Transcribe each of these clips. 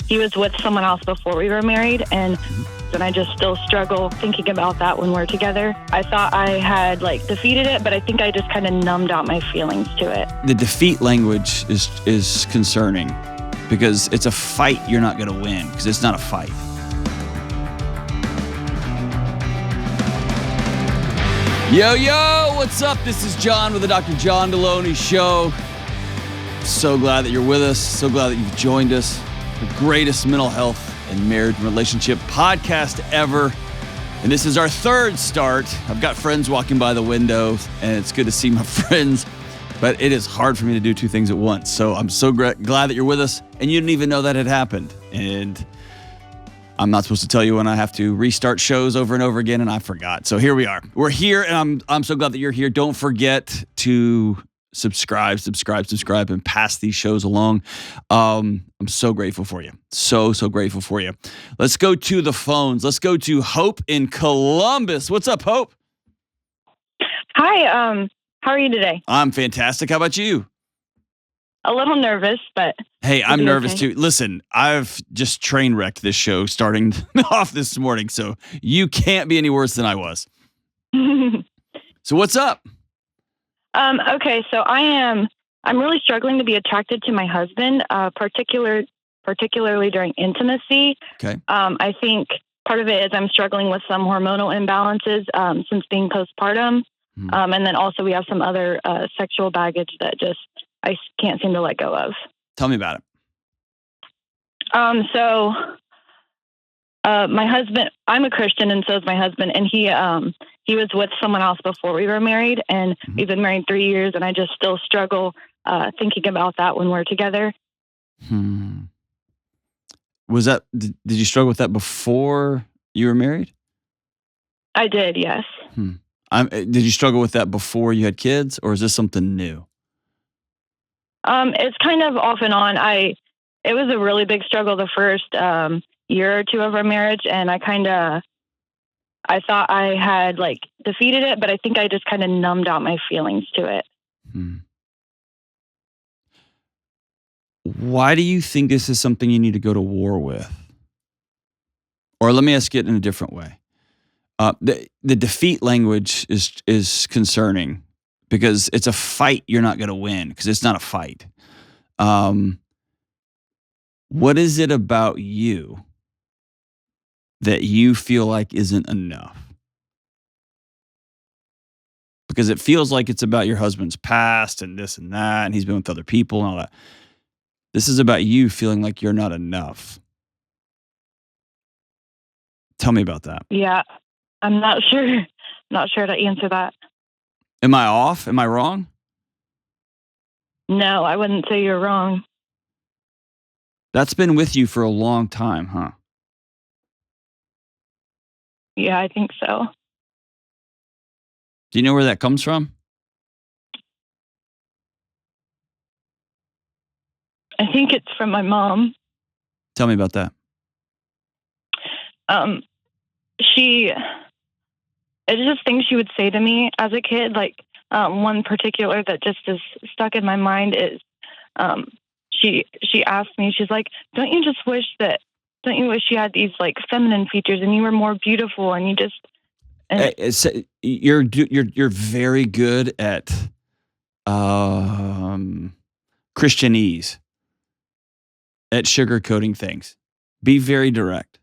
he was with someone else before we were married, and I just still struggle thinking about that when we're together. I thought I had defeated it, but I think I just kind of numbed out my feelings to it. The defeat language is concerning because it's a fight you're not going to win because it's not a fight. Yo, what's up? This is John with the Dr. John Delony Show. So glad that you're with us. So glad that you've joined us. The greatest mental health and marriage and relationship podcast ever. And this is our third start. I've got friends walking by the window, and it's good to see my friends, but it is hard for me to do two things at once. So I'm so glad that you're with us, and you didn't even know that had happened. And I'm not supposed to tell you when I have to restart shows over and over again, and I forgot. So here we are. We're here, and I'm so glad that you're here. Don't forget to subscribe, and pass these shows along. I'm so grateful for you. So grateful for you. Let's go to the phones. Let's go to Hope in Columbus. What's up, Hope? Hi, how are you today? I'm fantastic. How about you? A little nervous, but... Hey, I'm nervous too. Listen, I've just train wrecked this show starting off this morning, so you can't be any worse than I was. So what's up? Okay, so I'm really struggling to be attracted to my husband, particularly during intimacy. Okay. I think part of it is I'm struggling with some hormonal imbalances since being postpartum. And then also we have some other sexual baggage that just I can't seem to let go of. Tell me about it. So my husband, I'm a Christian, and so is my husband, and he was with someone else before we were married, and we've been married 3 years, and I just still struggle thinking about that when we're together. Was that, did you struggle with that before you were married? I did, yes. Did you struggle with that before you had kids, or is this something new? It's kind of off and on. It was a really big struggle the first year or two of our marriage, and I thought I had defeated it, but I think I just kind of numbed out my feelings to it. Why do you think this is something you need to go to war with? Or let me ask it in a different way. The defeat language is concerning because it's a fight you're not going to win because it's not a fight. What is it about you that you feel like isn't enough? Because it feels like it's about your husband's past and this and that, and he's been with other people and all that. This is about you feeling like you're not enough. Tell me about that. Yeah, I'm not sure to answer that. Am I off? Am I wrong? No, I wouldn't say you're wrong. That's been with you for a long time, huh? Yeah, I think so. Do you know where that comes from? I think it's from my mom. Tell me about that. It's just things she would say to me as a kid. One particular that just is stuck in my mind is, she asked me, she's like, don't you wish you had these feminine features and you were more beautiful and you just... And you're very good at Christianese, at sugarcoating things. Be very direct.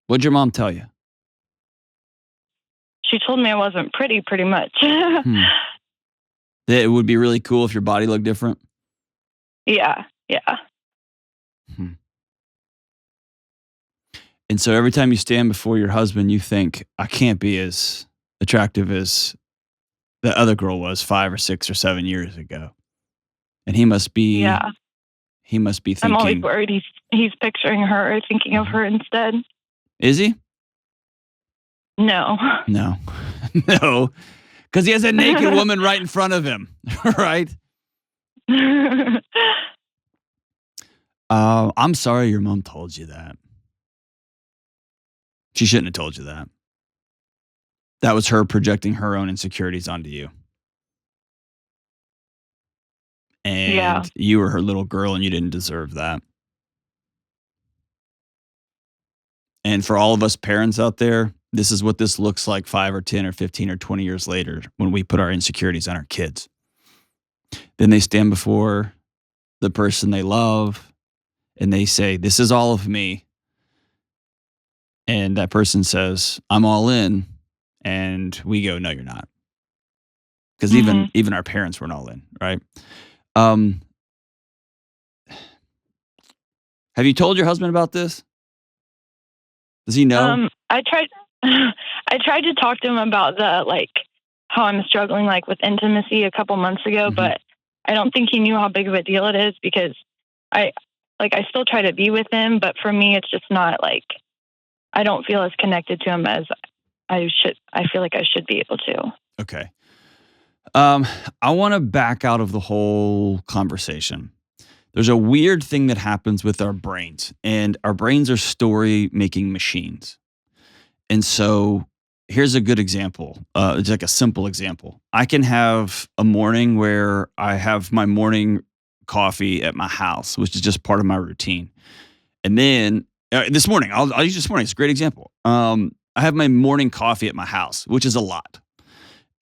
What'd your mom tell you? She told me I wasn't pretty much. That it would be really cool if your body looked different? Yeah. And so every time you stand before your husband, you think, I can't be as attractive as the other girl was 5 or 6 or 7 years ago. And he must be thinking... I'm always worried he's picturing her or thinking of her instead. Is he? No. No. Because he has a naked woman right in front of him, right? I'm sorry your mom told you that. She shouldn't have told you that. That was her projecting her own insecurities onto you. And you were her little girl and you didn't deserve that. And for all of us parents out there, this is what this looks like 5 or 10 or 15 or 20 years later when we put our insecurities on our kids. Then they stand before the person they love and they say, this is all of me. And that person says, I'm all in. And we go, no, you're not. Because even our parents weren't all in, right? Have you told your husband about this? Does he know? I tried to talk to him about how I'm struggling with intimacy a couple months ago, but I don't think he knew how big of a deal it is because I still try to be with him, but for me it's just not I don't feel as connected to him as I should. I feel like I should be able to. Okay. I want to back out of the whole conversation. There's a weird thing that happens with our brains, and our brains are story-making machines. And so here's a good example. It's like a simple example. I can have a morning where I have my morning coffee at my house, which is just part of my routine. And then this morning, I'll use this morning. It's a great example. I have my morning coffee at my house, which is a lot.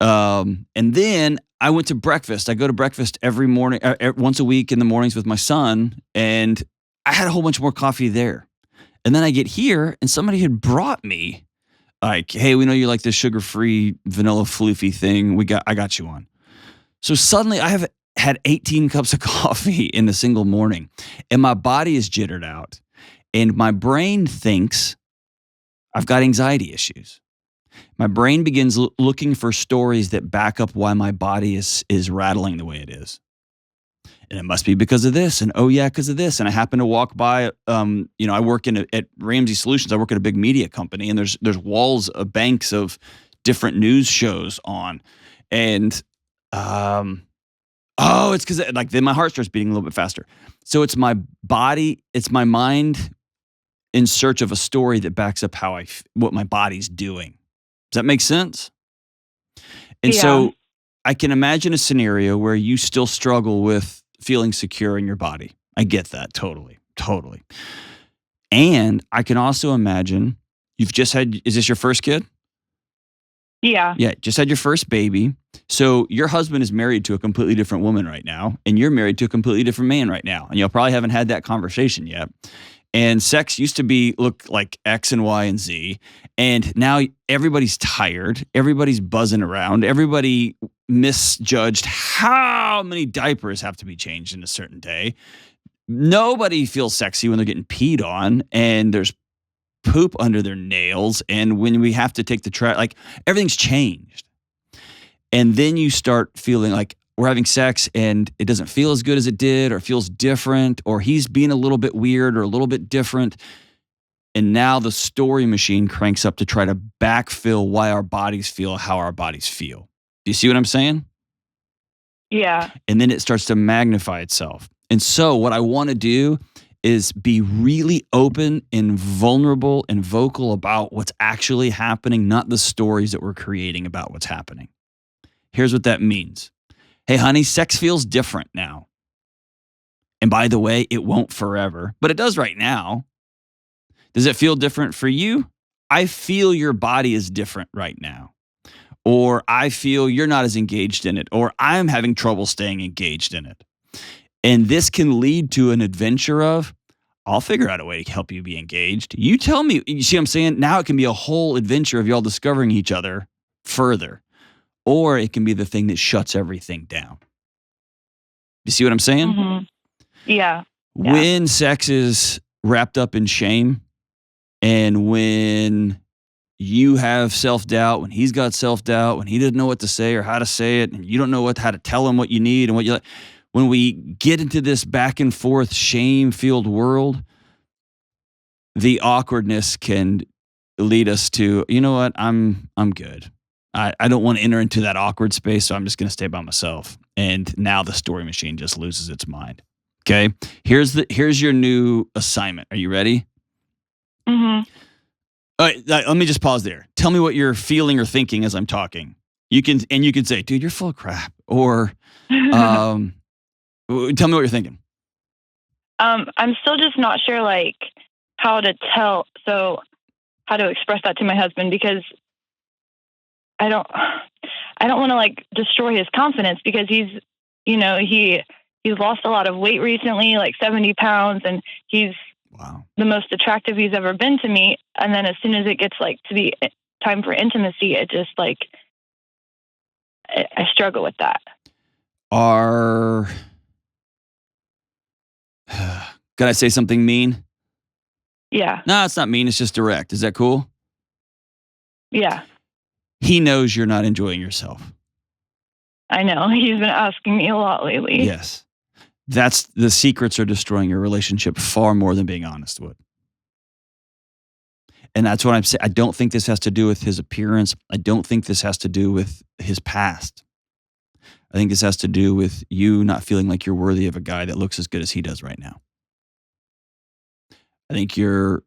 And then I went to breakfast. I go to breakfast every morning, once a week in the mornings with my son, and I had a whole bunch more coffee there. And then I get here, and somebody had brought me hey, we know you like this sugar-free vanilla floofy thing. I got you one. So suddenly I have had 18 cups of coffee in a single morning, and my body is jittered out, and my brain thinks I've got anxiety issues. My brain begins looking for stories that back up why my body is rattling the way it is. And it must be because of this. And oh yeah, because of this. And I happen to walk by, I work at Ramsey Solutions. I work at a big media company, and there's walls of banks of different news shows on. And, it's because then my heart starts beating a little bit faster. So it's my body, it's my mind in search of a story that backs up what my body's doing. Does that make sense? And so I can imagine a scenario where you still struggle with feeling secure in your body. I get that totally. And I can also imagine you've just had, is this your first kid? Yeah. Yeah, just had your first baby. So your husband is married to a completely different woman right now, and you're married to a completely different man right now. And y'all probably haven't had that conversation yet. And sex used to look like X and Y and Z. And now everybody's tired. Everybody's buzzing around. Everybody misjudged how many diapers have to be changed in a certain day. Nobody feels sexy when they're getting peed on, and there's poop under their nails. And when we have to take the trash, everything's changed. And then you start feeling like we're having sex and it doesn't feel as good as it did, or feels different, or he's being a little bit weird or a little bit different. And now the story machine cranks up to try to backfill why our bodies feel how our bodies feel. Do you see what I'm saying? Yeah. And then it starts to magnify itself. And so what I want to do is be really open and vulnerable and vocal about what's actually happening, not the stories that we're creating about what's happening. Here's what that means. Hey, honey, sex feels different now. And by the way, it won't forever, but it does right now. Does it feel different for you? I feel your body is different right now. Or I feel you're not as engaged in it, or I'm having trouble staying engaged in it. And this can lead to an adventure of, I'll figure out a way to help you be engaged. You tell me, you see what I'm saying? Now it can be a whole adventure of y'all discovering each other further. Or it can be the thing that shuts everything down. You see what I'm saying? Mm-hmm. Yeah. When sex is wrapped up in shame, and when you have self-doubt, when he's got self-doubt, when he doesn't know what to say or how to say it, and you don't know how to tell him what you need and what you like, when we get into this back and forth shame-filled world, the awkwardness can lead us to, you know what, I'm good. I don't want to enter into that awkward space, so I'm just going to stay by myself. And now the story machine just loses its mind. Okay? Here's your new assignment. Are you ready? Mm-hmm. All right, let me just pause there. Tell me what you're feeling or thinking as I'm talking. You can say, dude, you're full of crap. Or tell me what you're thinking. I'm still just not sure how to tell. So how to express that to my husband, because I don't want to like destroy his confidence, because he's lost a lot of weight recently, like 70 pounds, and he's the most attractive he's ever been to me. And then as soon as it gets like to be time for intimacy, it just like, I struggle with that. Can I say something mean? Yeah. No, it's not mean. It's just direct. Is that cool? Yeah. He knows you're not enjoying yourself. I know. He's been asking me a lot lately. Yes. That's the secrets are destroying your relationship far more than being honest would. And that's what I'm saying. I don't think this has to do with his appearance. I don't think this has to do with his past. I think this has to do with you not feeling like you're worthy of a guy that looks as good as he does right now. I think you're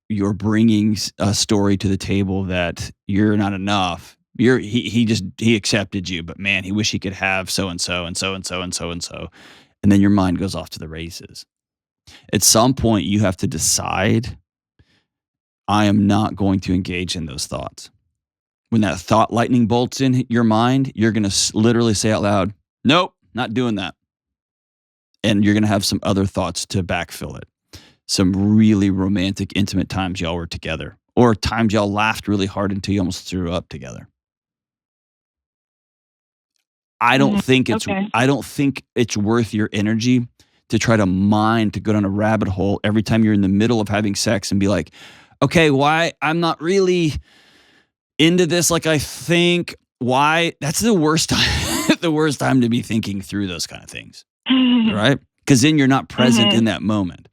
bringing a story to the table that you're not enough. He accepted you, but man, he wish he could have so and so and so and so and so and so, and then your mind goes off to the races. At some point, you have to decide, I am not going to engage in those thoughts. When that thought lightning bolts in your mind, you're going to literally say out loud, "Nope, not doing that," and you're going to have some other thoughts to backfill it. Some really romantic, intimate times y'all were together, or times y'all laughed really hard until you almost threw up together. I don't think it's worth your energy to try to go down a rabbit hole every time you're in the middle of having sex and be like, okay, why I'm not really into this like I think. Why? That's the worst time. The worst time to be thinking through those kind of things, right? Because then you're not present in that moment.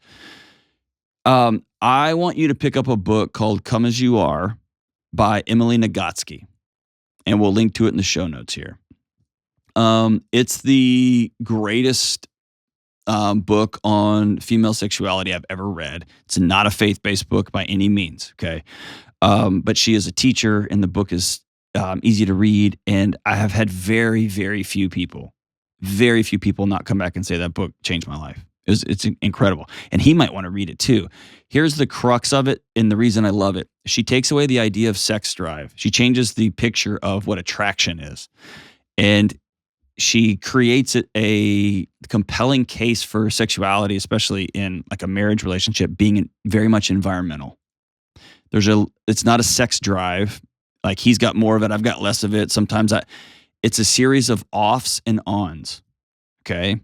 I want you to pick up a book called Come As You Are by Emily Nagoski, and we'll link to it in the show notes here. It's the greatest book on female sexuality I've ever read. It's not a faith-based book by any means, okay? But she is a teacher, and the book is easy to read, and I have had very, very few people not come back and say that book changed my life. It's incredible. And he might want to read it too. Here's the crux of it, and the reason I love it. She takes away the idea of sex drive. She changes the picture of what attraction is. And she creates a compelling case for sexuality, especially in like a marriage relationship, being very much environmental. It's not a sex drive. Like he's got more of it, I've got less of it. Sometimes it's a series of offs and ons. Okay.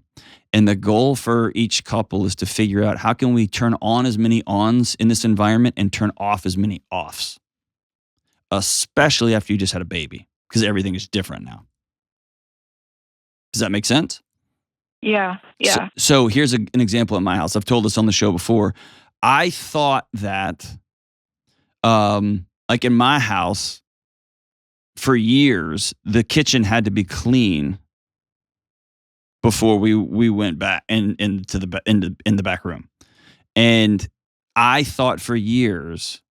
And the goal for each couple is to figure out how can we turn on as many ons in this environment and turn off as many offs, especially after you just had a baby, because everything is different now. Does that make sense? Yeah. Yeah. So here's an example at my house. I've told this on the show before. I thought that, like in my house, for years, the kitchen had to be clean before we went back into the back room. And I thought for years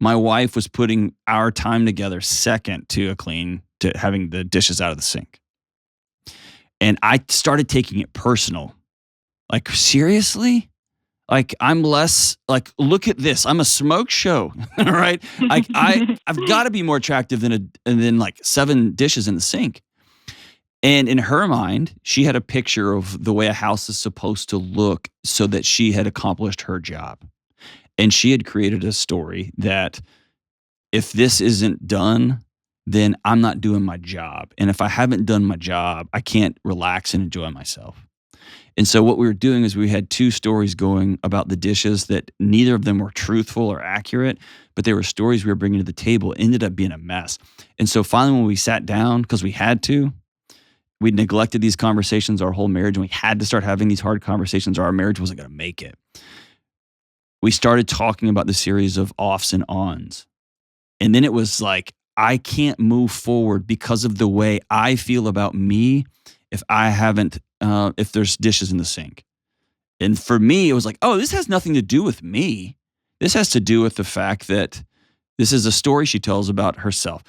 my wife was putting our time together second to having the dishes out of the sink. And I started taking it personal. Like, seriously? Like, I'm less, like, look at this. I'm a smoke show, right? I've got to be more attractive than like 7 dishes in the sink. And in her mind, she had a picture of the way a house is supposed to look so that she had accomplished her job. And she had created a story that if this isn't done, then I'm not doing my job. And if I haven't done my job, I can't relax and enjoy myself. And so what we were doing is we had 2 stories going about the dishes that neither of them were truthful or accurate, but they were stories we were bringing to the table. It ended up being a mess. And so finally when we sat down, because we had to, we neglected these conversations our whole marriage, and we had to start having these hard conversations or our marriage wasn't going to make it. We started talking about the series of offs and ons. And then it was like, I can't move forward because of the way I feel about me if if there's dishes in the sink. And for me, it was like, oh, this has nothing to do with me. This has to do with the fact that this is a story she tells about herself.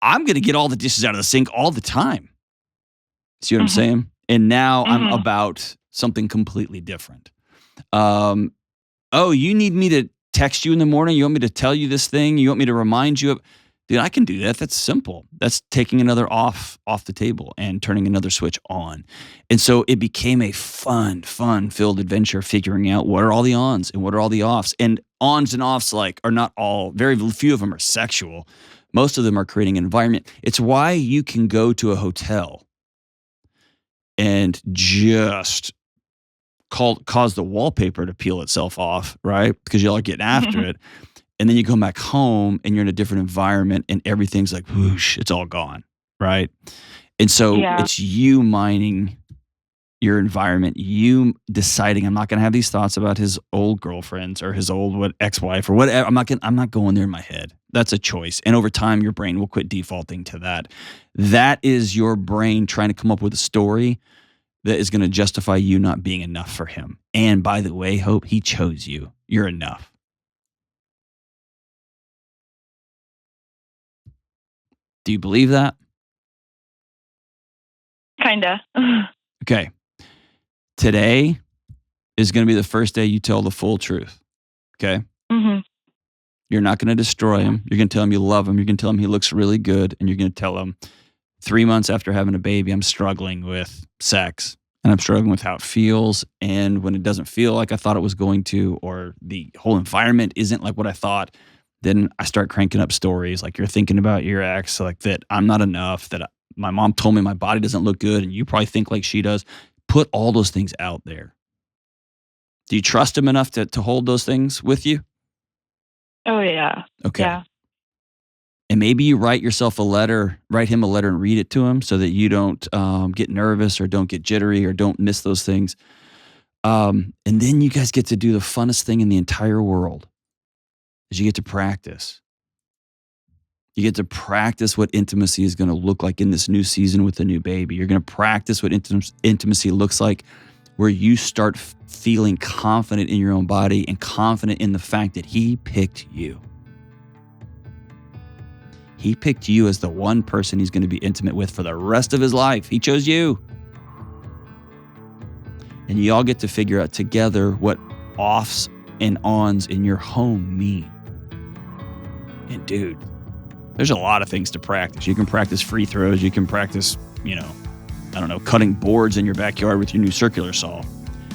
I'm going to get all the dishes out of the sink all the time. See what I'm saying? And now I'm about something completely different. Oh, you need me to text you in the morning? You want me to tell you this thing? You want me to remind you of? Dude, I can do that. That's simple. That's taking another off the table and turning another switch on. And so it became a fun-filled adventure figuring out what are all the ons and what are all the offs. And ons and offs are not all, very few of them are sexual. Most of them are creating an environment. It's why you can go to a hotel and just cause the wallpaper to peel itself off, right? Because y'all are getting after it. And then you come back home and you're in a different environment and everything's like whoosh, it's all gone, right? And so it's you mining your environment, you deciding I'm not going to have these thoughts about his old girlfriends or his old ex-wife or whatever. I'm not going there in my head. That's a choice. And over time, your brain will quit defaulting to that. That is your brain trying to come up with a story that is going to justify you not being enough for him. And by the way, Hope, he chose you. You're enough. Do you believe that? Kinda. Okay. Today is going to be the first day you tell the full truth. Okay? Mm-hmm. You're not going to destroy him. You're going to tell him you love him. You're going to tell him he looks really good. And you're going to tell him 3 months after having a baby, I'm struggling with sex. And I'm struggling with how it feels. And when it doesn't feel like I thought it was going to, or the whole environment isn't like what I thought, then I start cranking up stories like you're thinking about your ex, like that I'm not enough, that my mom told me my body doesn't look good, and you probably think like she does. Put all those things out there. Do you trust him enough to hold those things with you? Oh, yeah. Okay. Yeah. And maybe you write him a letter and read it to him so that you don't get nervous or don't get jittery or don't miss those things. And then you guys get to do the funnest thing in the entire world. Is you get to practice. You get to practice what intimacy is going to look like in this new season with the new baby. You're going to practice what intimacy looks like where you start feeling confident in your own body and confident in the fact that he picked you. He picked you as the one person he's going to be intimate with for the rest of his life. He chose you. And you all get to figure out together what offs and ons in your home mean. And dude, there's a lot of things to practice. You can practice free throws. You can practice, cutting boards in your backyard with your new circular saw.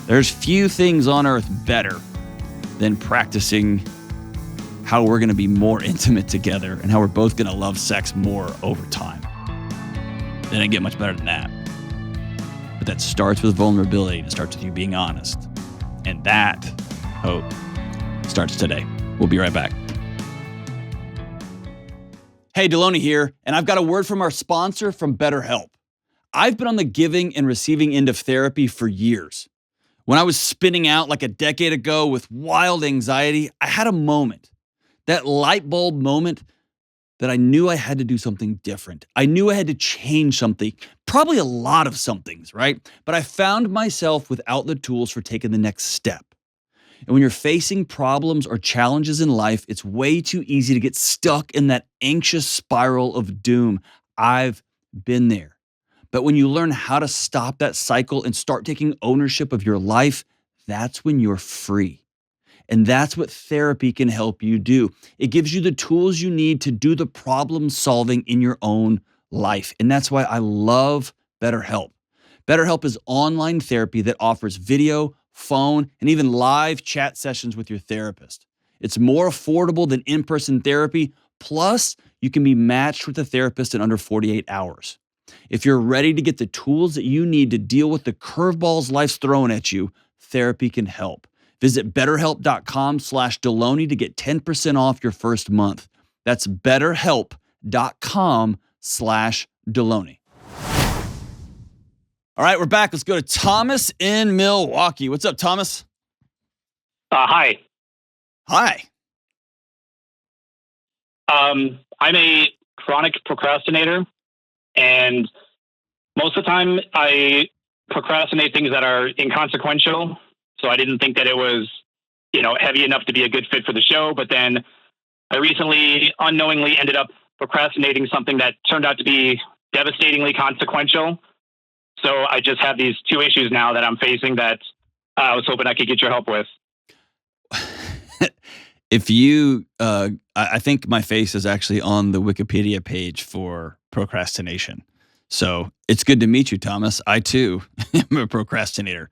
There's few things on earth better than practicing how we're going to be more intimate together and how we're both going to love sex more over time. It didn't get much better than that. But that starts with vulnerability. It starts with you being honest. And that, Hope, starts today. We'll be right back. Hey, Delony here, and I've got a word from our sponsor from BetterHelp. I've been on the giving and receiving end of therapy for years. When I was spinning out like a decade ago with wild anxiety, I had a moment, that light bulb moment that I knew I had to do something different. I knew I had to change something, probably a lot of somethings, right? But I found myself without the tools for taking the next step. And when you're facing problems or challenges in life, it's way too easy to get stuck in that anxious spiral of doom. I've been there. But when you learn how to stop that cycle and start taking ownership of your life, that's when you're free. And that's what therapy can help you do. It gives you the tools you need to do the problem solving in your own life. And that's why I love BetterHelp. BetterHelp is online therapy that offers video, phone, and even live chat sessions with your therapist. It's more affordable than in-person therapy. Plus, you can be matched with a therapist in under 48 hours. If you're ready to get the tools that you need to deal with the curveballs life's throwing at you, therapy can help. Visit BetterHelp.com/Delony to get 10% off your first month. That's BetterHelp.com/Delony. All right, we're back. Let's go to Thomas in Milwaukee. What's up, Thomas? Hi. Hi. I'm a chronic procrastinator, and most of the time I procrastinate things that are inconsequential. So I didn't think that it was, heavy enough to be a good fit for the show. But then I recently unknowingly ended up procrastinating something that turned out to be devastatingly consequential. So I just have these two issues now that I'm facing that I was hoping I could get your help with. If you, I think my face is actually on the Wikipedia page for procrastination. So it's good to meet you, Thomas. I too am a procrastinator.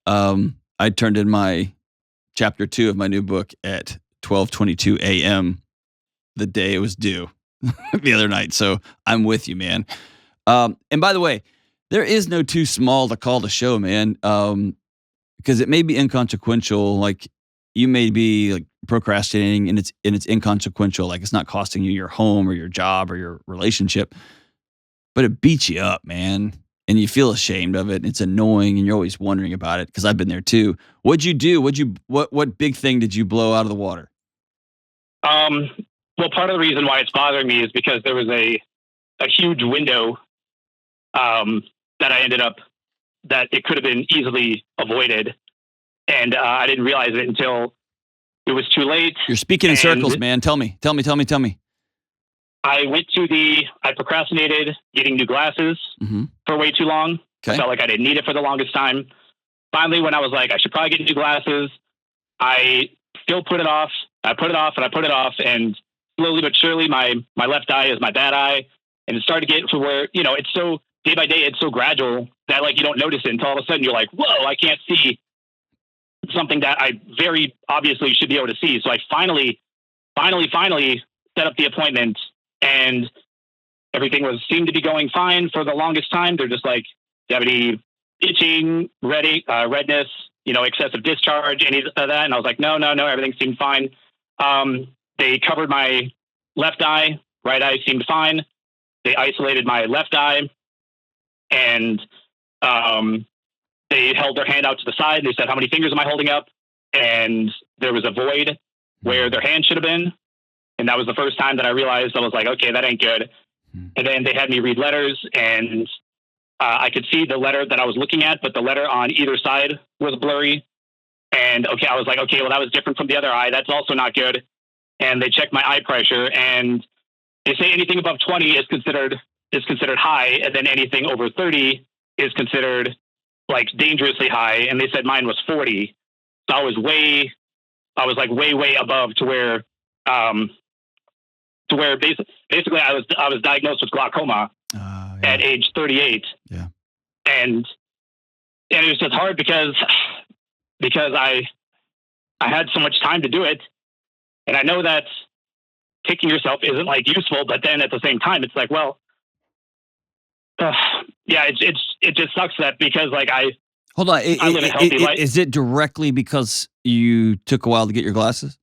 I turned in my chapter 2 of my new book at 12:22 a.m. the day it was due the other night. So I'm with you, man. And by the way, there is no too small to call the show, man. Because it may be inconsequential. Like you may be like procrastinating and it's inconsequential. Like it's not costing you your home or your job or your relationship, but it beats you up, man. And you feel ashamed of it. And it's annoying and you're always wondering about it. Cause I've been there too. What'd you do? What big thing did you blow out of the water? Well, part of the reason why it's bothering me is because there was a huge window, that I ended up, that it could have been easily avoided. And I didn't realize it until it was too late. You're speaking in circles, man. Tell me. I procrastinated getting new glasses for way too long. Okay. I felt like I didn't need it for the longest time. Finally, when I was like, I should probably get new glasses, I still put it off. I put it off and I put it off. And slowly but surely, my left eye is my bad eye. And it started to get to where, it's so day by day, it's so gradual that like, you don't notice it until all of a sudden you're like, whoa, I can't see something that I very obviously should be able to see. So I finally set up the appointment and everything seemed to be going fine for the longest time. They're just like, do you have any itching, redness, excessive discharge, any of that? And I was like, no, everything seemed fine. They covered my left eye, right eye seemed fine. They isolated my left eye and they held their hand out to the side. They said, how many fingers am I holding up? And there was a void where their hand should have been. And that was the first time that I realized I was like, okay, that ain't good. And then they had me read letters and I could see the letter that I was looking at, but the letter on either side was blurry. And okay, I was like, okay, well, that was different from the other eye. That's also not good. And they checked my eye pressure and they say anything above 20 is considered high. And then anything over 30 is considered like dangerously high. And they said mine was 40. So I was way above to where basically I was diagnosed with glaucoma at age 38. Yeah. And it was just hard because I had so much time to do it. And I know that kicking yourself isn't like useful, but then at the same time, it's like, well, it just sucks that because like hold on. I live a healthy life. Is it directly because you took a while to get your glasses?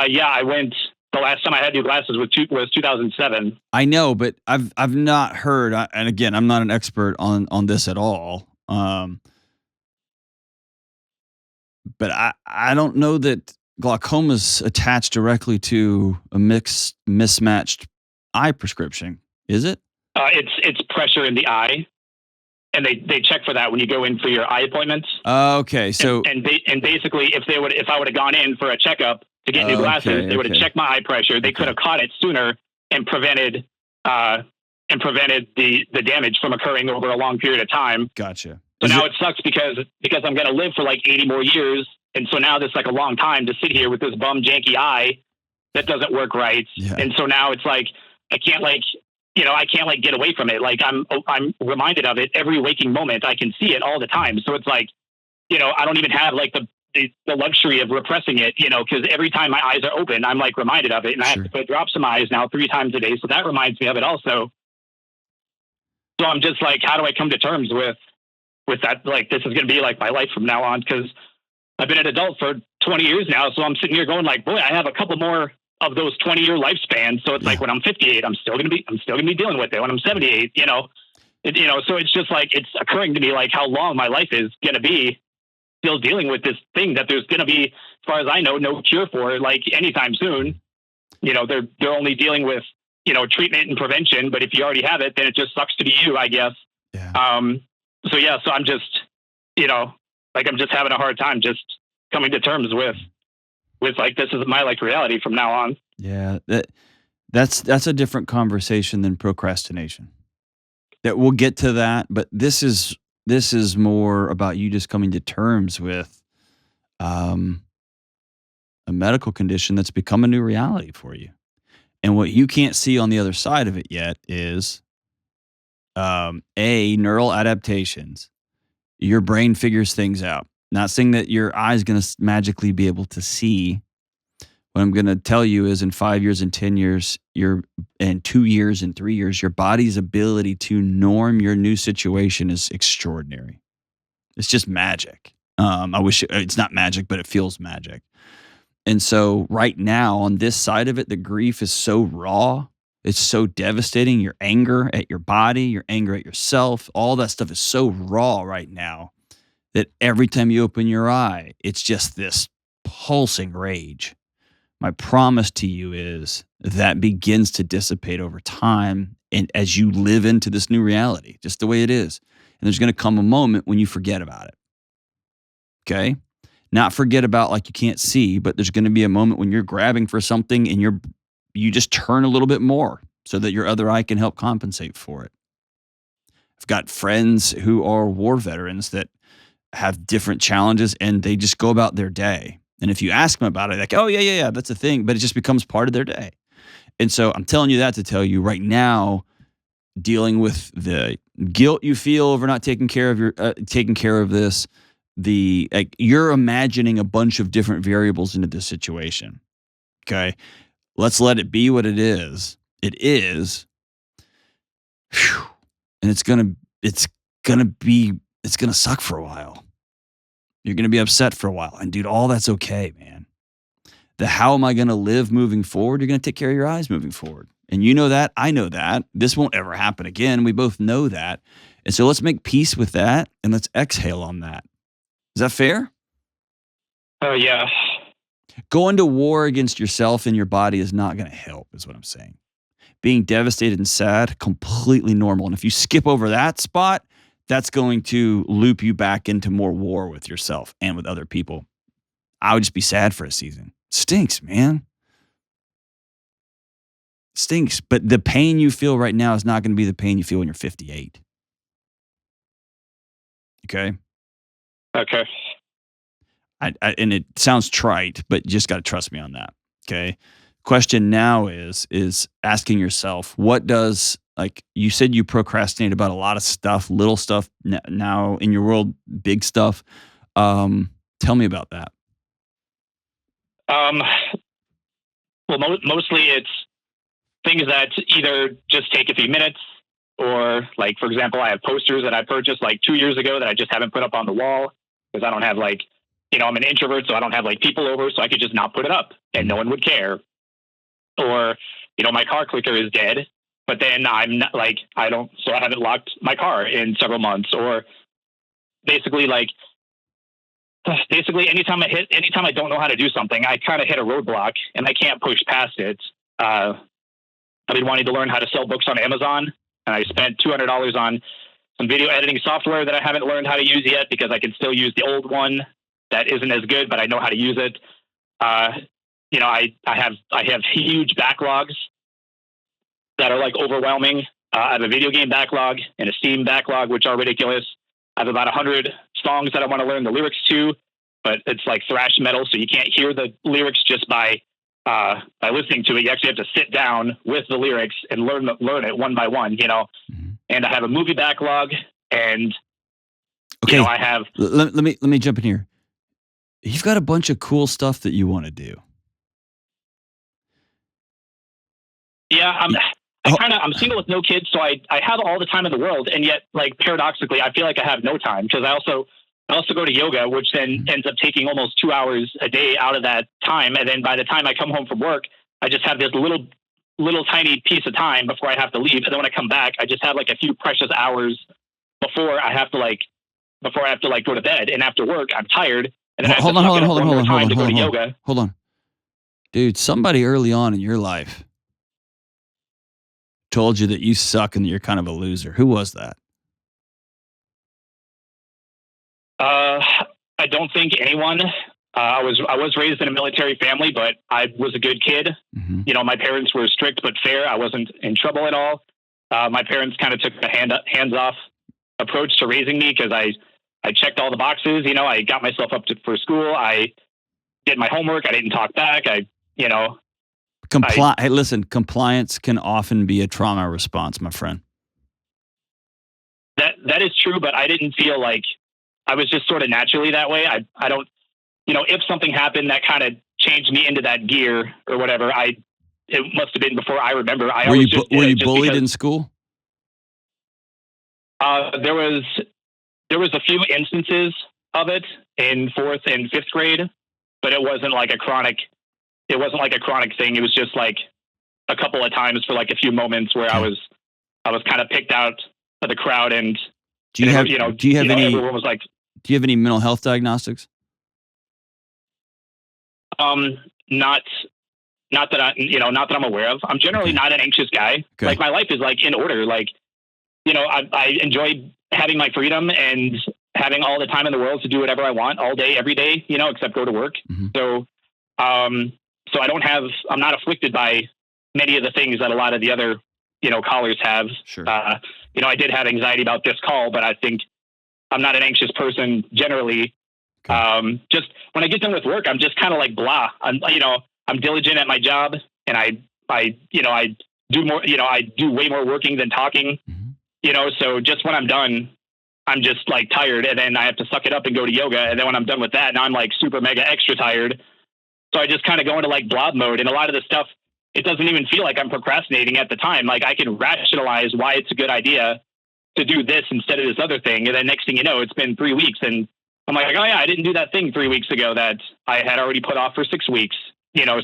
Yeah, I went. The last time I had new glasses was 2007. I know, but I've not heard. And again, I'm not an expert on this at all. But I don't know that glaucoma's attached directly to a mismatched eye prescription. Is it? It's pressure in the eye. And they check for that when you go in for your eye appointments. Okay, so and basically, if I would have gone in for a checkup to get new glasses, they would have checked my eye pressure. They could have caught it sooner and prevented the damage from occurring over a long period of time. Gotcha. So now it sucks because I'm going to live for like 80 more years, and so now this like a long time to sit here with this bum janky eye that doesn't work right. Yeah. And so now it's like I can't get away from it. Like I'm reminded of it every waking moment. I can see it all the time. So it's like, I don't even have like the luxury of repressing it, because every time my eyes are open, I'm like reminded of it. And I have to put drops in my eyes now 3 times a day. So that reminds me of it also. So I'm just like, how do I come to terms with that? Like, this is going to be like my life from now on. Cause I've been an adult for 20 years now. So I'm sitting here going like, boy, I have a couple more of those 20-year lifespans. So it's like when I'm 58, I'm still going to be dealing with it. When I'm 78, so it's just like, it's occurring to me like how long my life is going to be still dealing with this thing that there's going to be, as far as I know, no cure for like anytime soon. They're only dealing with, treatment and prevention, but if you already have it, then it just sucks to be you, I guess. Yeah. So I'm just, I'm just having a hard time just coming to terms with like, this is my like reality from now on. Yeah. That's a different conversation than procrastination. That we'll get to that, but this is more about you just coming to terms with, a medical condition that's become a new reality for you. And what you can't see on the other side of it yet is neural adaptations. Your brain figures things out. Not saying that your eye's going to magically be able to see. What I'm going to tell you is in 5 years and 10 years, in 2 years and 3 years, your body's ability to norm your new situation is extraordinary. It's just magic. I wish it's not magic, but it feels magic. And so right now on this side of it, the grief is so raw. It's so devastating. Your anger at your body, your anger at yourself, all that stuff is so raw right now that every time you open your eye, it's just this pulsing rage. My promise to you is that begins to dissipate over time and as you live into this new reality, just the way it is. And there's going to come a moment when you forget about it. Okay? Not forget about like you can't see, but there's going to be a moment when you're grabbing for something and you just turn a little bit more so that your other eye can help compensate for it. I've got friends who are war veterans that have different challenges and they just go about their day. And if you ask them about it, like, oh, yeah, that's a thing, but it just becomes part of their day. And so I'm telling you that to tell you right now, dealing with the guilt you feel over not taking care of this, you're imagining a bunch of different variables into this situation. Okay. Let's let it be what it is. It is. Whew, and it's gonna suck for a while. You're going to be upset for a while. And dude, all that's okay, man. The how am I going to live moving forward? You're going to take care of your eyes moving forward. And you know that. I know that. This won't ever happen again. We both know that. And so let's make peace with that and let's exhale on that. Is that fair? Oh, yeah. Going to war against yourself and your body is not going to help, is what I'm saying. Being devastated and sad, completely normal. And if you skip over that spot, that's going to loop you back into more war with yourself and with other people. I would just be sad for a season. Stinks, man. Stinks. But the pain you feel right now is not going to be the pain you feel when you're 58. Okay? Okay. And it sounds trite, but you just got to trust me on that. Okay? Question now is asking yourself, what does, like you said, you procrastinate about a lot of stuff, little stuff now in your world, big stuff. Tell me about that. Well, mostly it's things that either just take a few minutes or, like, for example, I have posters that I purchased like 2 years ago that I just haven't put up on the wall because I don't have I'm an introvert, so I don't have like people over, so I could just not put it up and no one would care. Or, my car clicker is dead, but then I'm not I haven't locked my car in several months. Or basically anytime I don't know how to do something, I kind of hit a roadblock and I can't push past it. I've been wanting to learn how to sell books on Amazon, and I spent $200 on some video editing software that I haven't learned how to use yet because I can still use the old one that isn't as good, but I know how to use it. I have huge backlogs that are like overwhelming. I have a video game backlog and a Steam backlog, which are ridiculous. I have about 100 songs that I want to learn the lyrics to, but it's like thrash metal, so you can't hear the lyrics just by listening to it. You actually have to sit down with the lyrics and learn it one by one. Mm-hmm. And I have a movie backlog, and okay, I have. Let me jump in here. You've got a bunch of cool stuff that you want to do. Yeah, I'm single with no kids, so I have all the time in the world, and yet, like, paradoxically, I feel like I have no time because I also go to yoga, which then ends up taking almost 2 hours a day out of that time, and then by the time I come home from work, I just have this little tiny piece of time before I have to leave, and then when I come back, I just have like a few precious hours before I have to go to bed, and after work, I'm tired, and then hold on, yoga. Hold on, dude. Somebody early on in your life told you that you suck and that you're kind of a loser. Who was that? I don't think anyone. I was raised in a military family, but I was a good kid. Mm-hmm. My parents were strict but fair. I wasn't in trouble at all. My parents kind of took a hands-off approach to raising me because I checked all the boxes. I got myself up for school. I did my homework. I didn't talk back. Hey, listen, compliance can often be a trauma response, my friend. That is true, but I didn't feel like I was just sort of naturally that way. I don't, if something happened that kind of changed me into that gear or whatever, it must have been before I remember. Were you bullied in school? There was a few instances of it in 4th and 5th grade, but it wasn't like a chronic thing. It was just like a couple of times for like a few moments where I was kind of picked out of the crowd. And everyone was like, do you have any mental health diagnostics? Not that I'm aware of. I'm generally not an anxious guy. Okay. Like my life is like in order. Like, I enjoy having my freedom and having all the time in the world to do whatever I want all day, every day, except go to work. Mm-hmm. So I'm not afflicted by many of the things that a lot of the other, callers have. Sure. I did have anxiety about this call, but I think I'm not an anxious person generally. Okay. Just when I get done with work, I'm just kind of like blah. I'm diligent at my job, and I do more, I do way more working than talking, mm-hmm. So just when I'm done, I'm just like tired, and then I have to suck it up and go to yoga. And then when I'm done with that, now I'm like super mega extra tired. So I just kind of go into like blob mode, and a lot of the stuff, it doesn't even feel like I'm procrastinating at the time. Like I can rationalize why it's a good idea to do this instead of this other thing. And then next thing you know, it's been 3 weeks, and I'm like, oh yeah, I didn't do that thing 3 weeks ago that I had already put off for 6 weeks,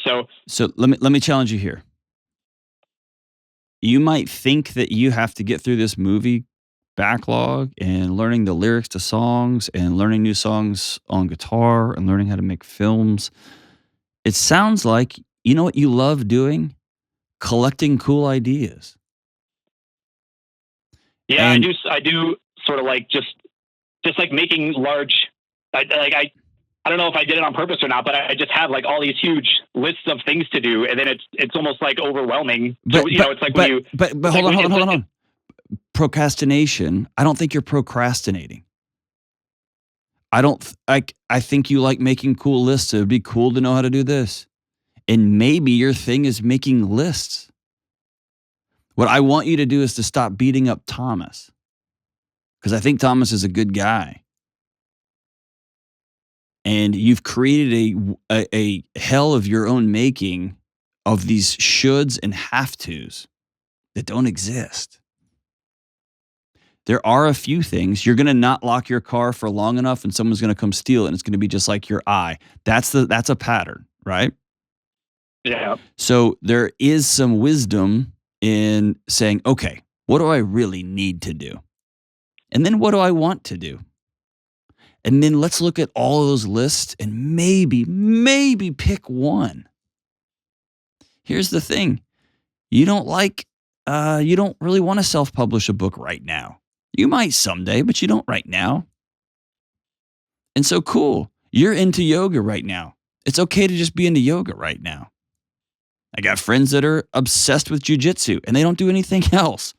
So let me challenge you here. You might think that you have to get through this movie backlog and learning the lyrics to songs and learning new songs on guitar and learning how to make films. It sounds like, you know what you love doing? Collecting cool ideas. Yeah, and I do sort of like just like making large, I don't know if I did it on purpose or not, but I just have like all these huge lists of things to do, and then it's almost like overwhelming. But hold on. Procrastination. I don't think you're procrastinating. I think you like making cool lists. It would be cool to know how to do this. And maybe your thing is making lists. What I want you to do is to stop beating up Thomas. Because I think Thomas is a good guy. And you've created a hell of your own making of these shoulds and have tos that don't exist. There are a few things. You're going to not lock your car for long enough and someone's going to come steal it, and it's going to be just like your eye. That's a pattern, right? Yeah. So there is some wisdom in saying, okay, what do I really need to do? And then what do I want to do? And then let's look at all of those lists and maybe pick one. Here's the thing. You don't really want to self-publish a book right now. You might someday, but you don't right now. And so cool. You're into yoga right now. It's okay to just be into yoga right now. I got friends that are obsessed with jujitsu and they don't do anything else.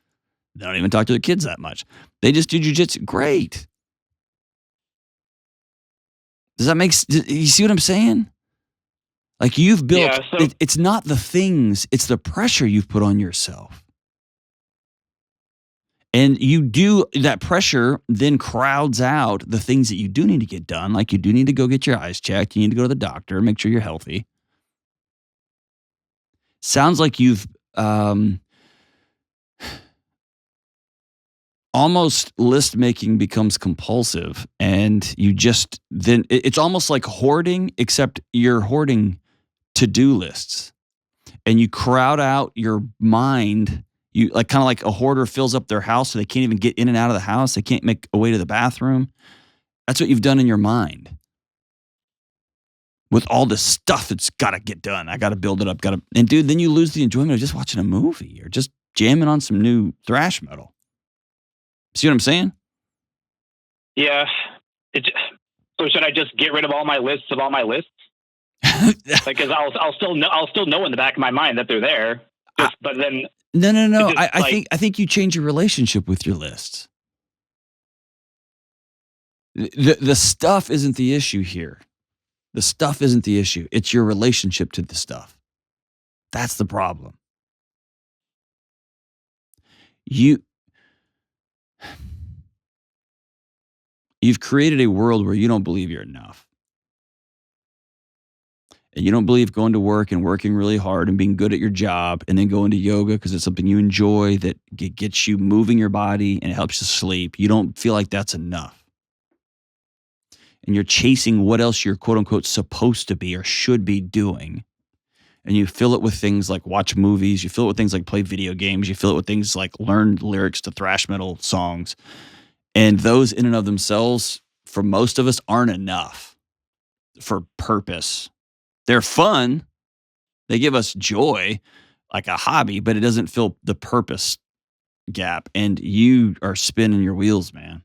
They don't even talk to their kids that much. They just do jujitsu. Great. Does that you see what I'm saying? Like you've built, it's not the things, it's the pressure you've put on yourself. And that pressure then crowds out the things that you do need to get done. Like you do need to go get your eyes checked. You need to go to the doctor, make sure you're healthy. Sounds like you've almost list making becomes compulsive, and you just then it's almost like hoarding, except you're hoarding to-do lists, and you crowd out your mind. You like kind of like a hoarder fills up their house so they can't even get in and out of the house. They can't make a way to the bathroom. That's what you've done in your mind with all this stuff that's got to get done. I got to build it up. And dude, then you lose the enjoyment of just watching a movie or just jamming on some new thrash metal. See what I'm saying? Yeah. So should I just get rid of all my lists of all my lists? Because I'll still know in the back of my mind that they're there. But then no. I think you change your relationship with your lists. The stuff isn't the issue here. The stuff isn't the issue. It's your relationship to the stuff. That's the problem. You've created a world where you don't believe you're enough. And you don't believe going to work and working really hard and being good at your job and then going to yoga because it's something you enjoy that gets you moving your body and it helps you sleep. You don't feel like that's enough. And you're chasing what else you're quote unquote supposed to be or should be doing. And you fill it with things like watch movies. You fill it with things like play video games. You fill it with things like learn lyrics to thrash metal songs. And those in and of themselves, for most of us, aren't enough for purpose. They're fun. They give us joy, like a hobby, but it doesn't fill the purpose gap. And you are spinning your wheels, man,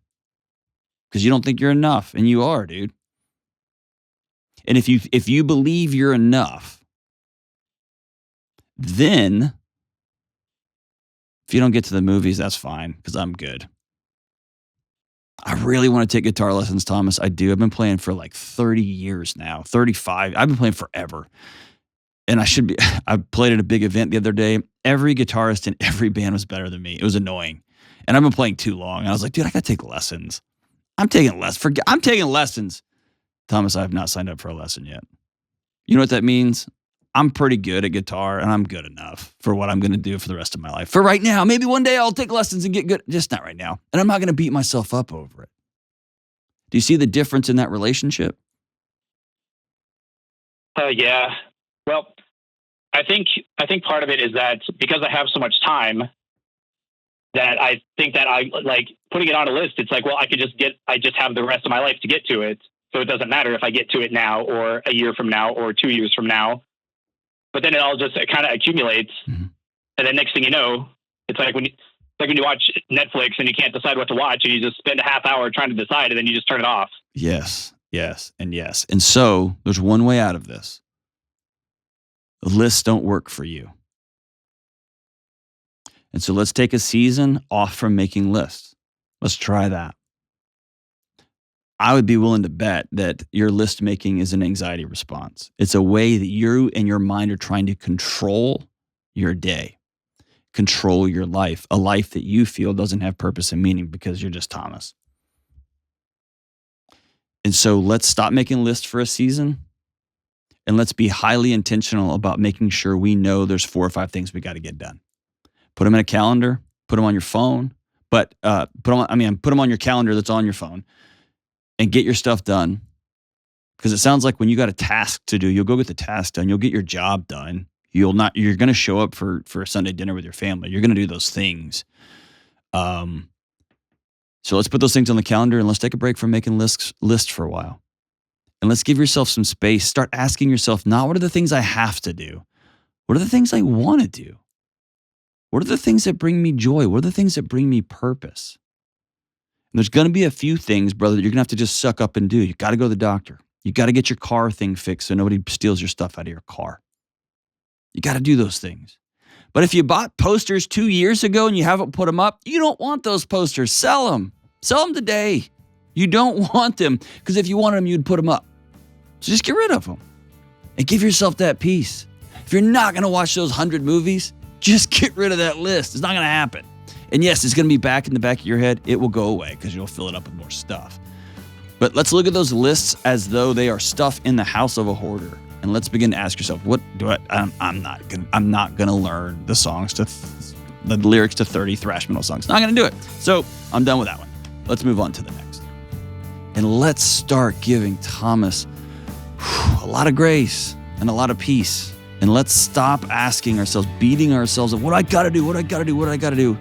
because you don't think you're enough, and you are, dude. And if you believe you're enough, then if you don't get to the movies, that's fine, because I'm good. I really want to take guitar lessons, Thomas. I do. I've been playing for like 30 years now, 35. I've been playing forever. And I played at a big event the other day. Every guitarist in every band was better than me. It was annoying. And I've been playing too long. And I was like, dude, I got to take lessons. I'm taking lessons. Thomas, I have not signed up for a lesson yet. You know what that means? I'm pretty good at guitar, and I'm good enough for what I'm going to do for the rest of my life. For right now, maybe one day I'll take lessons and get good. Just not right now. And I'm not going to beat myself up over it. Do you see the difference in that relationship? Yeah. Well, I think part of it is that because I have so much time, that I think that I like putting it on a list. It's like, well, I just have the rest of my life to get to it. So it doesn't matter if I get to it now or a year from now or 2 years from now. But then it all just kind of accumulates. Mm-hmm. And then next thing you know, it's like when you watch Netflix and you can't decide what to watch and you just spend a half hour trying to decide and then you just turn it off. Yes, yes, and yes. And so there's one way out of this. The lists don't work for you. And so let's take a season off from making lists. Let's try that. I would be willing to bet that your list making is an anxiety response. It's a way that you and your mind are trying to control your day, control your life, a life that you feel doesn't have purpose and meaning because you're just Thomas. And so let's stop making lists for a season and let's be highly intentional about making sure we know there's 4 or 5 things we got to get done. Put them in a calendar, put them on your phone, but put them on your calendar that's on your phone. And get your stuff done. Because it sounds like when you got a task to do, you'll go get the task done. You'll get your job done. You're going to show up for a Sunday dinner with your family. You're going to do those things. So let's put those things on the calendar and let's take a break from making lists for a while. And let's give yourself some space. Start asking yourself, not what are the things I have to do? What are the things I want to do? What are the things that bring me joy? What are the things that bring me purpose? And there's going to be a few things, brother, that you're going to have to just suck up and do. You got to go to the doctor. You got to get your car thing fixed so nobody steals your stuff out of your car. You got to do those things. But if you bought posters 2 years ago and you haven't put them up, you don't want those posters. Sell them. Sell them today. You don't want them because if you wanted them, you'd put them up. So just get rid of them and give yourself that peace. If you're not going to watch those 100 movies, just get rid of that list. It's not going to happen. And yes, it's going to be back in the back of your head. It will go away because you'll fill it up with more stuff. But let's look at those lists as though they are stuff in the house of a hoarder. And let's begin to ask yourself, what do I'm not going to learn the songs the lyrics to 30 thrash metal songs. Not going to do it. So I'm done with that one. Let's move on to the next. And let's start giving Thomas a lot of grace and a lot of peace. And let's stop asking ourselves, beating ourselves up, what do I got to do?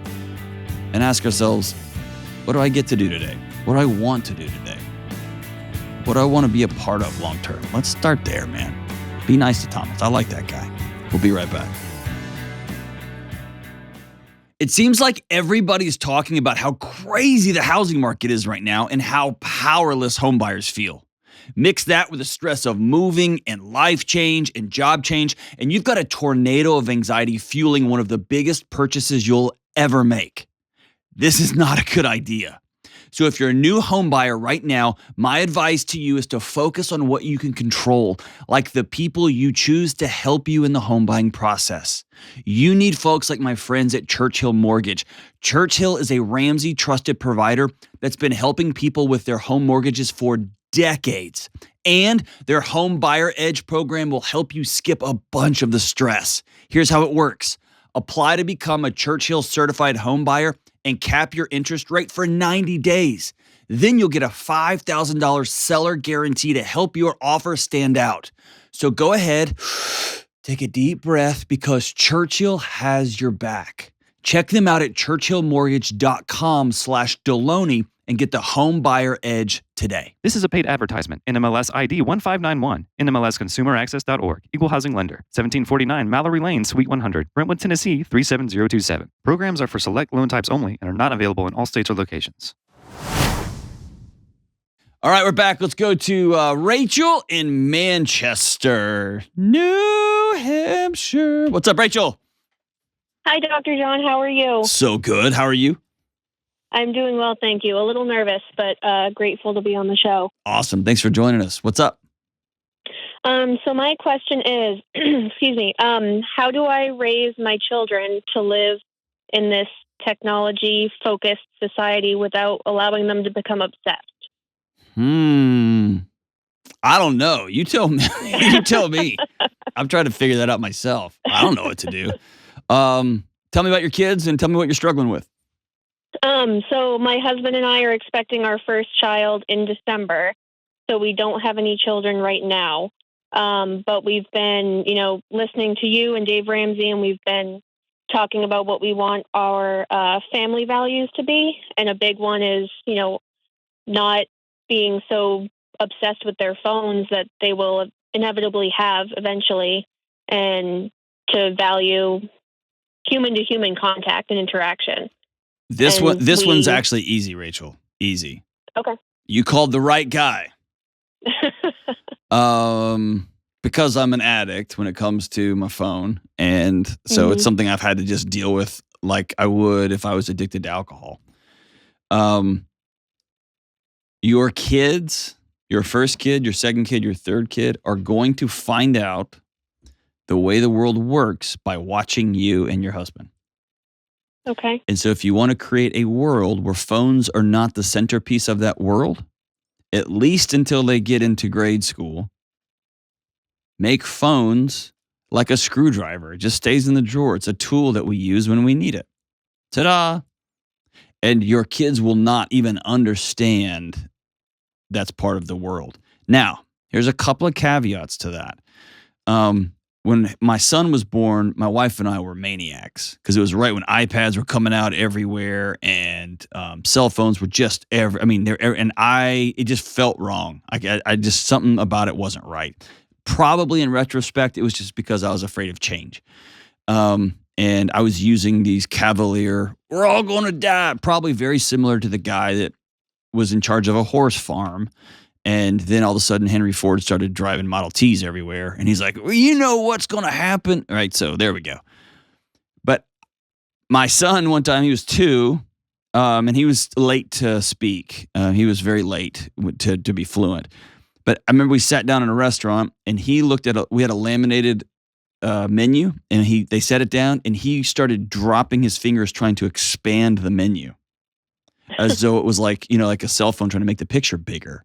And ask ourselves, what do I get to do today? What do I want to do today? What do I want to be a part of long term? Let's start there, man. Be nice to Thomas. I like that guy. We'll be right back. It seems like everybody's talking about how crazy the housing market is right now and how powerless homebuyers feel. Mix that with the stress of moving and life change and job change, and you've got a tornado of anxiety fueling one of the biggest purchases you'll ever make. This is not a good idea. So if you're a new home buyer right now, my advice to you is to focus on what you can control, like the people you choose to help you in the home buying process. You need folks like my friends at Churchill Mortgage. Churchill is a Ramsey trusted provider that's been helping people with their home mortgages for decades. And their Home Buyer Edge program will help you skip a bunch of the stress. Here's how it works. Apply to become a Churchill certified home buyer and cap your interest rate for 90 days. Then you'll get a $5,000 seller guarantee to help your offer stand out. So go ahead, take a deep breath, because Churchill has your back. Check them out at churchillmortgage.com/Delony and get the Home Buyer Edge today. This is a paid advertisement. NMLS ID 1591. NMLSconsumeraccess.org. Equal housing lender. 1749 Mallory Lane, Suite 100. Brentwood, Tennessee 37027. Programs are for select loan types only and are not available in all states or locations. All right, we're back. Let's go to Rachel in Manchester, New Hampshire. What's up, Rachel? Hi, Dr. John. How are you? So good. How are you? I'm doing well, thank you. A little nervous, but grateful to be on the show. Awesome. Thanks for joining us. What's up? So my question is, excuse me, how do I raise my children to live in this technology-focused society without allowing them to become obsessed? I don't know. You tell me. You tell me. I'm trying to figure that out myself. I don't know what to do. Tell me about your kids and tell me what you're struggling with. So my husband and I are expecting our first child in December. So we don't have any children right now. But we've been, listening to you and Dave Ramsey, and we've been talking about what we want our family values to be. And a big one is, not being so obsessed with their phones that they will inevitably have eventually, and to value human-to-human contact and interaction. This one's actually easy, Rachel. Easy. Okay. You called the right guy. Because I'm an addict when it comes to my phone, and so it's something I've had to just deal with like I would if I was addicted to alcohol. Your kids, your first kid, your second kid, your third kid are going to find out the way the world works by watching you and your husband. Okay. And so if you want to create a world where phones are not the centerpiece of that world, at least until they get into grade school, make phones like a screwdriver. It just stays in the drawer. It's a tool that we use when we need it. Ta-da! And your kids will not even understand that's part of the world. Now, here's a couple of caveats to that. When my son was born, my wife and I were maniacs because it was right when iPads were coming out everywhere and cell phones were just it just felt wrong. I just, something about it wasn't right. Probably in retrospect, it was just because I was afraid of change. And I was using these cavalier, we're all going to die, probably very similar to the guy that was in charge of a horse farm. And then all of a sudden, Henry Ford started driving Model Ts everywhere. And he's like, well, you know what's going to happen? All right, so there we go. But my son, one time, he was 2, and he was late to speak. He was very late to be fluent. But I remember we sat down in a restaurant, and he looked at we had a laminated menu, and they set it down, and he started dropping his fingers trying to expand the menu as though it was like a cell phone trying to make the picture bigger.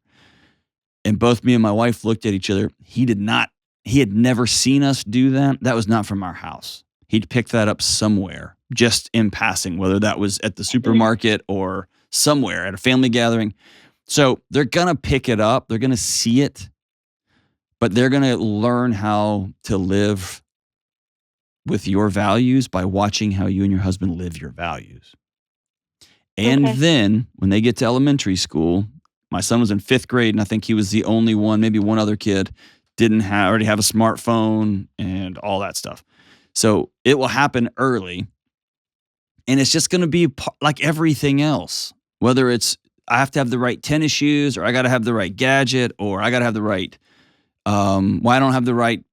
And both me and my wife looked at each other. He had never seen us do that. That was not from our house. He'd picked that up somewhere, just in passing, whether that was at the supermarket or somewhere at a family gathering. So they're going to pick it up. They're going to see it, but they're going to learn how to live with your values by watching how you and your husband live your values. And then when they get to elementary school, my son was in 5th grade, and I think he was the only one, maybe one other kid, already have a smartphone and all that stuff. So it will happen early, and it's just going to be like everything else, whether it's I have to have the right tennis shoes, or I got to have the right gadget, or I got to have the right, I don't have the right,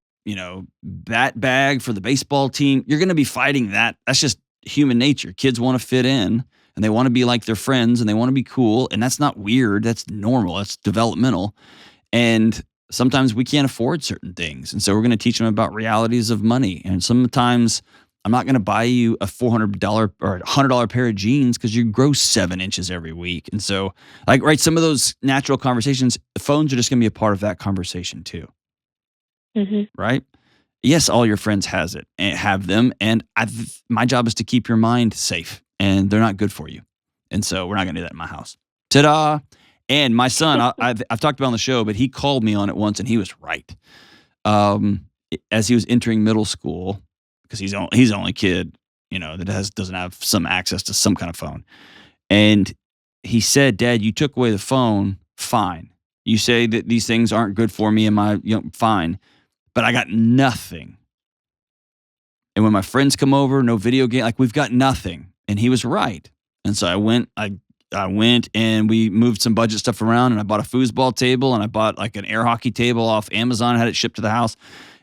bat bag for the baseball team. You're going to be fighting that. That's just human nature. Kids want to fit in, and they want to be like their friends and they want to be cool. And that's not weird. That's normal. That's developmental. And sometimes we can't afford certain things. And so we're going to teach them about realities of money. And sometimes I'm not going to buy you a $400 or $100 pair of jeans because you grow 7 inches every week. And so, like, right, some of those natural conversations, phones are just going to be a part of that conversation too. Right? Yes, all your friends have them. And my job is to keep your mind safe, and they're not good for you. And so we're not going to do that in my house. Ta-da! And my son, I've talked about on the show, but he called me on it once, and he was right. As he was entering middle school, because he's the only kid, that doesn't have some access to some kind of phone. And he said, "Dad, you took away the phone. Fine. You say that these things aren't good for me, and fine. But I got nothing. And when my friends come over, no video game, like we've got nothing." And he was right. And so I went and we moved some budget stuff around, and I bought a foosball table, and I bought like an air hockey table off Amazon, had it shipped to the house.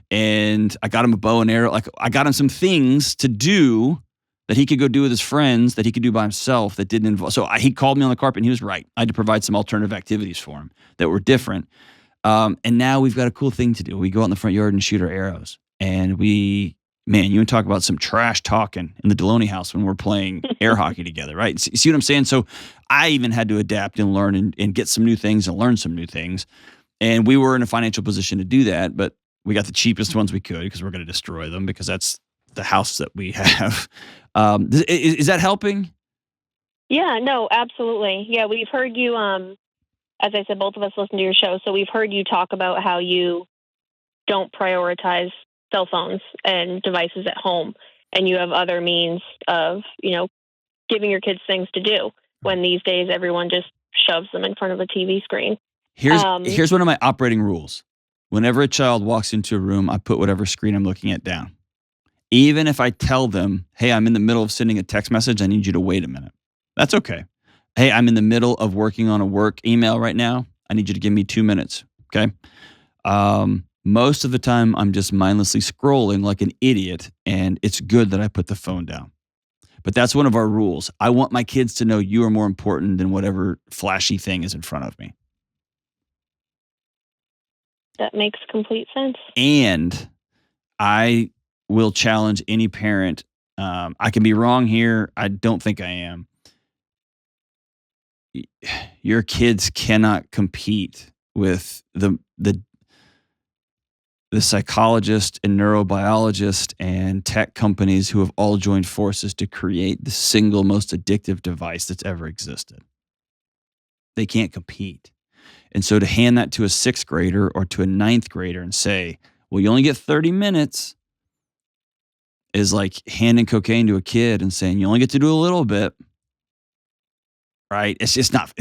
And I got him a bow and arrow. Like I got him some things to do that he could go do with his friends that he could do by himself that didn't involve. So he called me on the carpet, and he was right. I had to provide some alternative activities for him that were different. And now we've got a cool thing to do. We go out in the front yard and shoot our arrows. And you want to talk about some trash talking in the Delony house when we're playing air hockey together, right? See what I'm saying? So I even had to adapt and learn and get some new things and learn some new things. And we were in a financial position to do that, but we got the cheapest ones we could because we're going to destroy them because that's the house that we have. Is that helping? Yeah, no, absolutely. Yeah, we've heard you, as I said, both of us listen to your show, so we've heard you talk about how you don't prioritize cell phones and devices at home, and you have other means of, giving your kids things to do when these days everyone just shoves them in front of a TV screen. Here's one of my operating rules. Whenever a child walks into a room, I put whatever screen I'm looking at down. Even if I tell them, "Hey, I'm in the middle of sending a text message. I need you to wait a minute." That's okay. "Hey, I'm in the middle of working on a work email right now. I need you to give me 2 minutes." Okay. Most of the time, I'm just mindlessly scrolling like an idiot, and it's good that I put the phone down. But that's one of our rules. I want my kids to know you are more important than whatever flashy thing is in front of me. That makes complete sense. And I will challenge any parent. I can be wrong here. I don't think I am. Your kids cannot compete with the psychologist and neurobiologist and tech companies who have all joined forces to create the single most addictive device that's ever existed. They can't compete. And so to hand that to a 6th grader or to a 9th grader and say, "Well, you only get 30 minutes is like handing cocaine to a kid and saying, "You only get to do a little bit." Right? It's just not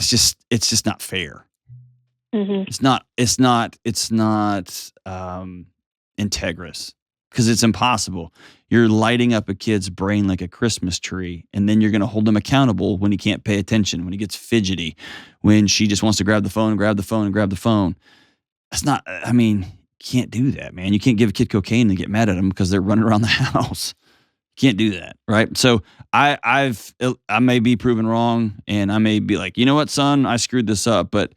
fair. Mm-hmm. It's not integrous because it's impossible. You're lighting up a kid's brain like a Christmas tree, and then you're going to hold him accountable when he can't pay attention, when he gets fidgety, when she just wants to grab the phone. That's not, you can't do that, man. You can't give a kid cocaine and get mad at them because they're running around the house. You can't do that, right? So I may be proven wrong, and I may be like, "You know what, son, I screwed this up," but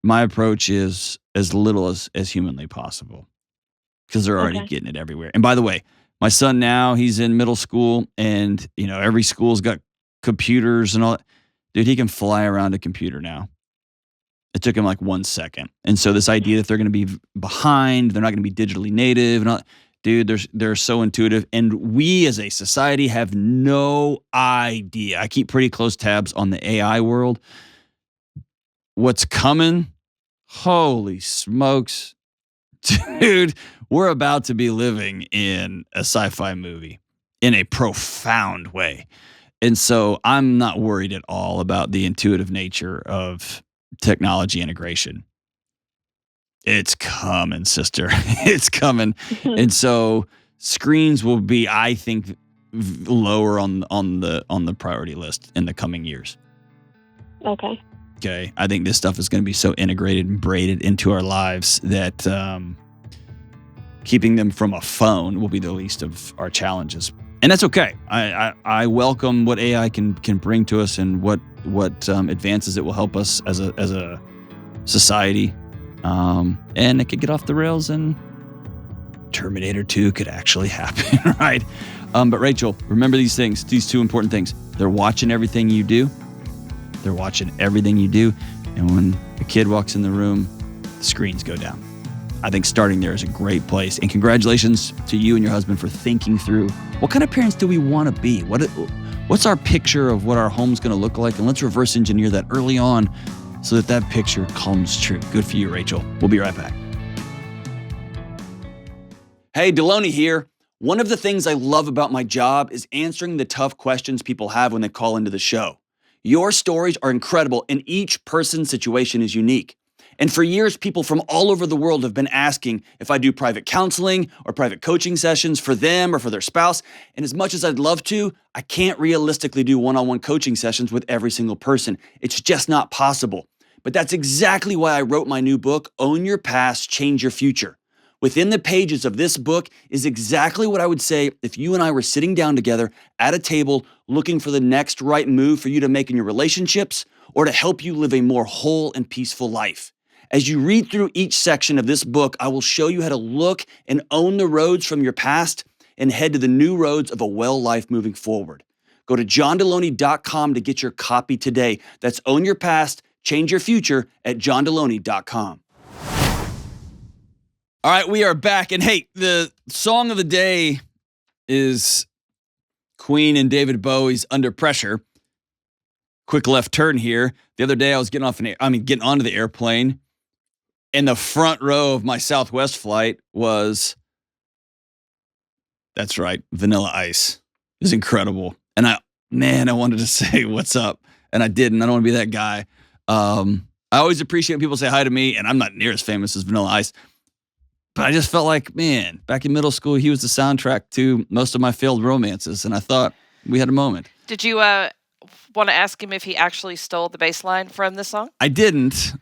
my approach is as little as humanly possible because they're already getting it everywhere. And by the way, my son now, he's in middle school, and every school's got computers and all that. Dude, he can fly around a computer now. It took him like 1 second. And so this idea that they're going to be behind, they're not going to be digitally native and all, dude, they're so intuitive. And we as a society have no idea. I keep pretty close tabs on the AI world. What's coming? Holy smokes. Dude, we're about to be living in a sci-fi movie in a profound way. And so I'm not worried at all about the intuitive nature of technology integration. It's coming, sister. It's coming. And so screens will be, I think, lower on the priority list in the coming years. Okay. Okay. I think this stuff is going to be so integrated and braided into our lives that keeping them from a phone will be the least of our challenges. And that's okay. I welcome what AI can bring to us and what advances it will help us as a society. And it could get off the rails and Terminator 2 could actually happen, right? But Rachel, remember these things, these two important things. They're watching everything you do. They're watching everything you do. And when a kid walks in the room, the screens go down. I think starting there is a great place. And congratulations to you and your husband for thinking through what kind of parents do we want to be? What's our picture of what our home's going to look like? And let's reverse engineer that early on so that picture comes true. Good for you, Rachel. We'll be right back. Hey, Delony here. One of the things I love about my job is answering the tough questions people have when they call into the show. Your stories are incredible, and each person's situation is unique. And for years, people from all over the world have been asking if I do private counseling or private coaching sessions for them or for their spouse. And as much as I'd love to, I can't realistically do one-on-one coaching sessions with every single person. It's just not possible. But that's exactly why I wrote my new book, Own Your Past, Change Your Future. Within the pages of this book is exactly what I would say if you and I were sitting down together at a table looking for the next right move for you to make in your relationships or to help you live a more whole and peaceful life. As you read through each section of this book, I will show you how to look and own the roads from your past and head to the new roads of a well life moving forward. Go to johndelony.com to get your copy today. That's Own Your Past, Change Your Future at johndelony.com. All right, we are back. And hey, the song of the day is Queen and David Bowie's Under Pressure. Quick left turn here. The other day I was getting onto the airplane, and the front row of my Southwest flight was, that's right, Vanilla Ice. It was incredible. And I wanted to say what's up, and I didn't. I don't want to be that guy. I always appreciate when people say hi to me, and I'm not near as famous as Vanilla Ice. But I just felt like, man, back in middle school, he was the soundtrack to most of my failed romances, and I thought we had a moment. Did you want to ask him if he actually stole the bass line from this song? I didn't.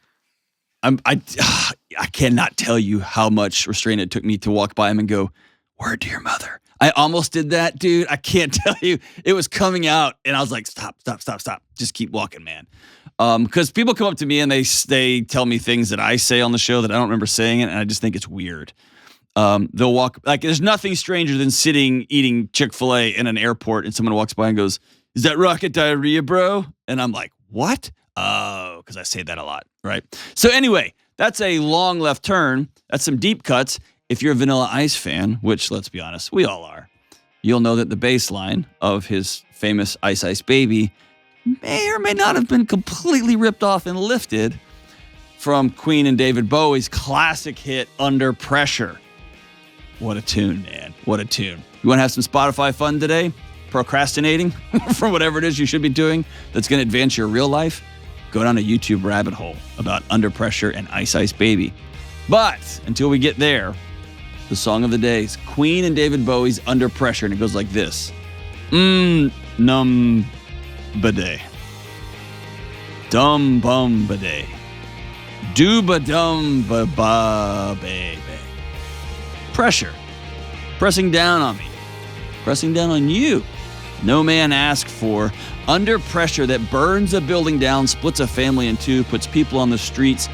I cannot tell you how much restraint it took me to walk by him and go, "Word to your mother." I almost did that, dude. I can't tell you. It was coming out, and I was like, stop. Just keep walking, man. Because people come up to me and they tell me things that I say on the show that I don't remember saying it, and I just think it's weird. They'll walk, like, there's nothing stranger than sitting eating Chick-fil-A in an airport and someone walks by and goes, "Is that rocket diarrhea, bro?" And I'm like, what? Oh, because I say that a lot, right? So anyway, that's a long left turn. That's some deep cuts. If you're a Vanilla Ice fan, which, let's be honest, we all are, you'll know that the bass line of his famous Ice Ice Baby may or may not have been completely ripped off and lifted from Queen and David Bowie's classic hit, Under Pressure. What a tune, man. What a tune. You want to have some Spotify fun today? Procrastinating for whatever it is you should be doing that's going to advance your real life? Go down a YouTube rabbit hole about Under Pressure and Ice Ice Baby. But until we get there, the song of the day is Queen and David Bowie's Under Pressure, and it goes like this. Num Bidet. Dum bum bidet. Dooba dum ba ba baby. Pressure. Pressing down on me. Pressing down on you. No man asked for. Under pressure that burns a building down, splits a family in two, puts people on the streets.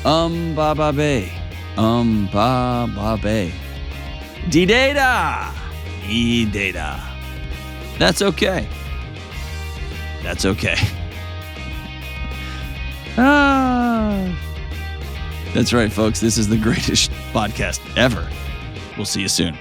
Ba ba bay. Ba ba bay. D-data. E-data. That's okay. That's okay. That's right, folks. This is the greatest podcast ever. We'll see you soon.